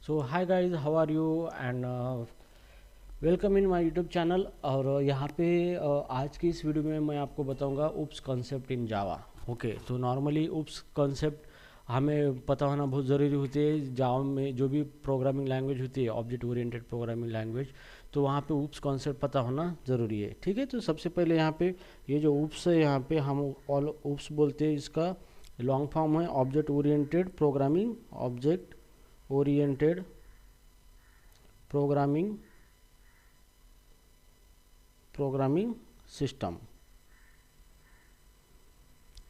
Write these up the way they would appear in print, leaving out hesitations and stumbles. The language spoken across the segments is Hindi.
So hi guys, how are you and welcome in my YouTube channel. और यहाँ पे आज की इस वीडियो में मैं आपको बताऊंगा उप्स कॉन्सेप्ट इन जावा। ओके, तो नॉर्मली उप्स कॉन्सेप्ट हमें पता होना बहुत ज़रूरी होती है। जावा में जो भी प्रोग्रामिंग लैंग्वेज होती है, ऑब्जेक्ट ओरिएंटेड प्रोग्रामिंग लैंग्वेज, तो वहाँ पे उप्स कॉन्सेप्ट पता होना ज़रूरी है। ठीक है, तो सबसे पहले यहाँ पे ये जो उप्स है, यहाँ पे हम ऑल उप्स बोलते हैं। इसका लॉन्ग फॉर्म है object oriented programming, object oriented programming system.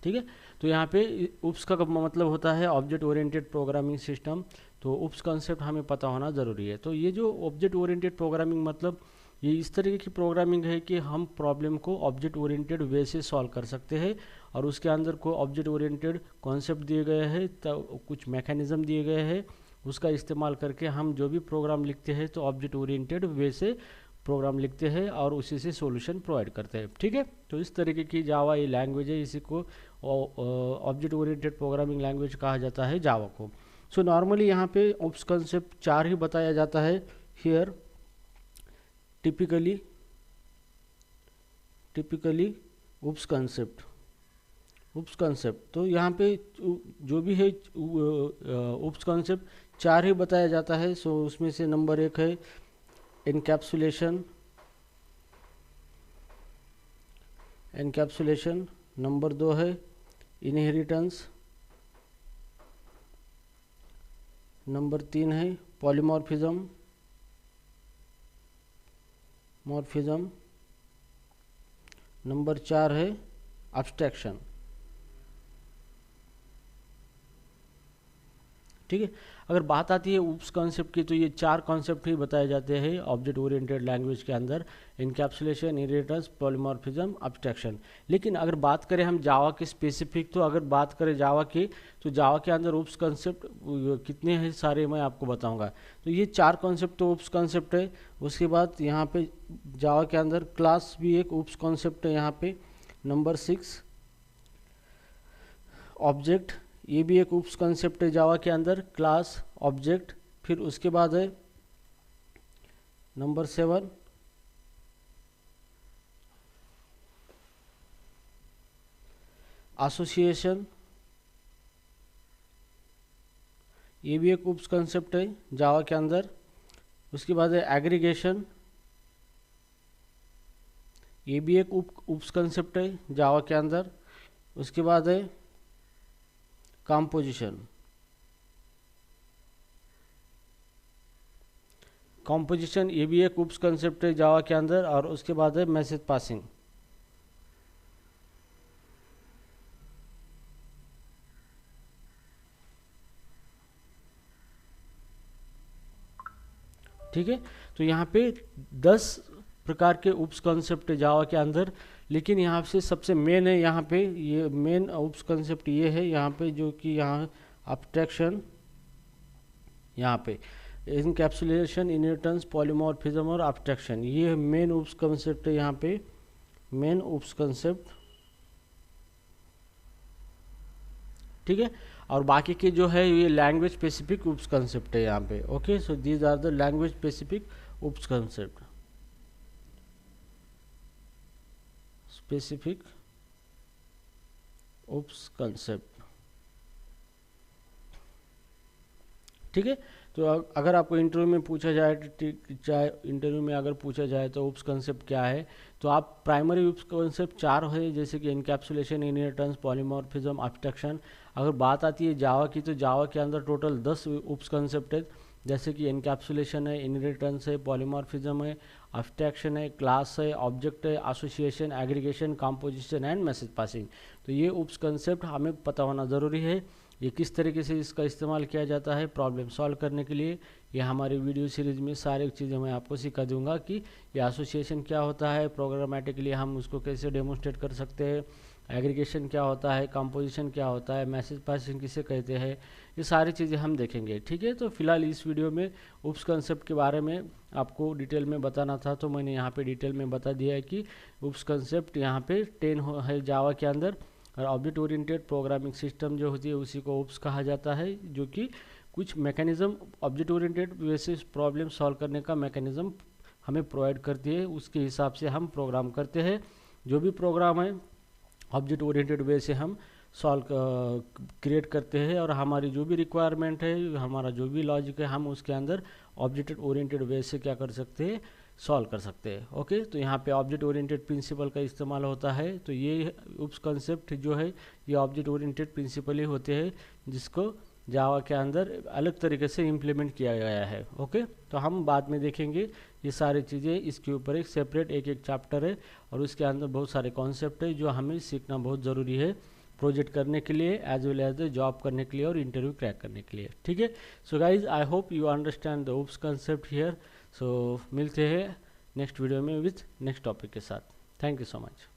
ठीक है, तो यहाँ पे उप्स का मतलब होता है ऑब्जेक्ट ओरिएंटेड प्रोग्रामिंग सिस्टम। तो उप्स कॉन्सेप्ट हमें पता होना ज़रूरी है। तो ये जो ऑब्जेक्ट ओरिएंटेड प्रोग्रामिंग मतलब ये इस तरीके की प्रोग्रामिंग है कि हम प्रॉब्लम को ऑब्जेक्ट ओरिएंटेड वे से सॉल्व कर सकते हैं, और उसके अंदर को ऑब्जेक्ट ओरिएंटेड कॉन्सेप्ट दिए गए हैं, तो कुछ मैकेनिज़्म दिए गए हैं, उसका इस्तेमाल करके हम जो भी प्रोग्राम लिखते हैं तो ऑब्जेक्ट ओरिएंटेड वे से प्रोग्राम लिखते हैं और उसी से सॉल्यूशन प्रोवाइड करते हैं। ठीक है, तो इस तरीके की जावा ये लैंग्वेज है, इसी को ऑब्जेक्ट ओरिएंटेड प्रोग्रामिंग लैंग्वेज कहा जाता है जावा को। सो नॉर्मली यहाँ पे उप्स कंसेप्ट 4 ही बताया जाता है हियर। टिपिकली उप्स कंसेप्ट तो यहाँ पे जो भी है उप्स कंसेप्ट 4 ही बताया जाता है। सो उसमें से नंबर 1 है एनकैप्सुलेशन, नंबर 2 है इनहेरिटेंस, नंबर 3 है पॉलीमॉर्फिज्म, नंबर 4 है एब्स्ट्रैक्शन। ठीक है, अगर बात आती है उप्स कॉन्सेप्ट की, तो ये 4 कॉन्सेप्ट ही बताए जाते हैं ऑब्जेक्ट ओरिएंटेड लैंग्वेज के अंदर: इनकैप्सुलेशन, इनहेरिटेंस, पॉलीमॉर्फिज्म, एब्स्ट्रैक्शन। लेकिन अगर बात करें हम जावा के स्पेसिफिक, तो अगर बात करें जावा की, तो जावा के अंदर उप्स कॉन्सेप्ट कितने हैं सारे मैं आपको बताऊंगा। तो ये 4 कॉन्सेप्ट तो उप्स कॉन्सेप्ट है। उसके बाद यहाँ पे जावा के अंदर क्लास भी एक उप्स कॉन्सेप्ट है। यहाँ पे नंबर 6 ऑब्जेक्ट, ये भी एक उप्स कंसेप्ट है जावा के अंदर, क्लास, ऑब्जेक्ट। फिर उसके बाद है नंबर 7 एसोसिएशन, ये भी एक उप्स कंसेप्ट है जावा के अंदर। उसके बाद है एग्रीगेशन, ये भी एक उप्स कंसेप्ट है जावा के अंदर। उसके बाद है कंपोजिशन, ये भी एक उप्स कंसेप्ट है जावा के अंदर। और उसके बाद है मैसेज पासिंग। ठीक है, तो यहाँ पे 10 प्रकार के उप्स कॉन्सेप्ट है जावा के अंदर। लेकिन यहाँ से सबसे मेन है, यहाँ पे ये मेन उप्स कॉन्सेप्ट ये है यहाँ पे, जो कि यहाँ एब्स्ट्रैक्शन, यहाँ पे इनकैप्सुलेशन, इनहेरिटेंस, पॉलीमॉर्फिज्म और एब्स्ट्रैक्शन, ये मेन उप्स कॉन्सेप्ट है यहाँ पे, मेन उप्स कॉन्सेप्ट। ठीक है, और बाकी के जो है ये लैंग्वेज स्पेसिफिक उप्स कॉन्सेप्ट है यहाँ पे। Okay, so these are the language specific OOPs concept, specific OOPs concept. ठीक है, तो अगर आपको इंटरव्यू में पूछा जाए, चाहे इंटरव्यू में अगर पूछा जाए तो उप्स कॉन्सेप्ट क्या है, तो आप प्राइमरी उप्स कॉन्सेप्ट 4 है, जैसे कि इनकैप्सुलेशन, इनहेरिटेंस, पॉलीमॉर्फिज्म, एब्स्ट्रैक्शन। अगर बात आती है जावा की, तो जावा के अंदर टोटल 10 उप्स कॉन्सेप्ट है, जैसे कि इनकैप्सुलेशन है, इनहेरिटेंस है, पॉलीमॉर्फिज्म है, एब्स्ट्रैक्शन है, क्लास है, ऑब्जेक्ट है, association, aggregation, composition and message passing. तो ये उप्स कॉन्सेप्ट हमें पता होना ज़रूरी है। ये किस तरीके से इसका इस्तेमाल किया जाता है प्रॉब्लम सॉल्व करने के लिए, ये हमारी वीडियो सीरीज में सारी चीज़ें मैं आपको सिखा दूंगा कि ये एसोसिएशन क्या होता है, प्रोग्रामेटिकली हम उसको कैसे डेमोन्स्ट्रेट कर सकते हैं, एग्रीगेशन क्या होता है, कंपोजिशन क्या होता है, मैसेज पासिंग किसे कहते हैं, ये सारी चीज़ें हम देखेंगे। ठीक है, तो फिलहाल इस वीडियो में उप्स कंसेप्ट के बारे में आपको डिटेल में बताना था, तो मैंने यहाँ पे डिटेल में बता दिया है कि उप्स कंसेप्ट यहाँ पे 10 है जावा के अंदर। और ऑब्जेक्ट ओरिएंटेड प्रोग्रामिंग सिस्टम जो होती है उसी को उप्स कहा जाता है, जो कि कुछ mechanism object oriented basis problem solve करने का मैकेनिज़्म हमें प्रोवाइड करती है, उसके हिसाब से हम प्रोग्राम करते हैं। जो भी प्रोग्राम है ऑब्जेक्ट ओरिएंटेड वे से हम सॉल्व क्रिएट करते हैं, और हमारी जो भी रिक्वायरमेंट है, हमारा जो भी लॉजिक है, हम उसके अंदर ऑब्जेक्ट ओरिएंटेड वे से क्या कर सकते हैं, सॉल्व कर सकते हैं। ओके, तो यहाँ पे ऑब्जेक्ट ओरिएंटेड प्रिंसिपल का इस्तेमाल होता है। तो ये उप्स कंसेप्ट जो है ये ऑब्जेक्ट ओरिएंटेड प्रिंसिपल ही होते हैं, जिसको जावा के अंदर अलग तरीके से इम्प्लीमेंट किया गया है। ओके, तो हम बाद में देखेंगे ये सारी चीज़ें, इसके ऊपर एक सेपरेट एक चैप्टर है, और उसके अंदर बहुत सारे कॉन्सेप्ट है जो हमें सीखना बहुत ज़रूरी है प्रोजेक्ट करने के लिए, as well as the job करने के लिए और इंटरव्यू क्रैक करने के लिए। ठीक है, so guys I hope you understand the OOPs concept here. So मिलते हैं नेक्स्ट वीडियो में विथ नेक्स्ट टॉपिक के साथ। Thank you so much.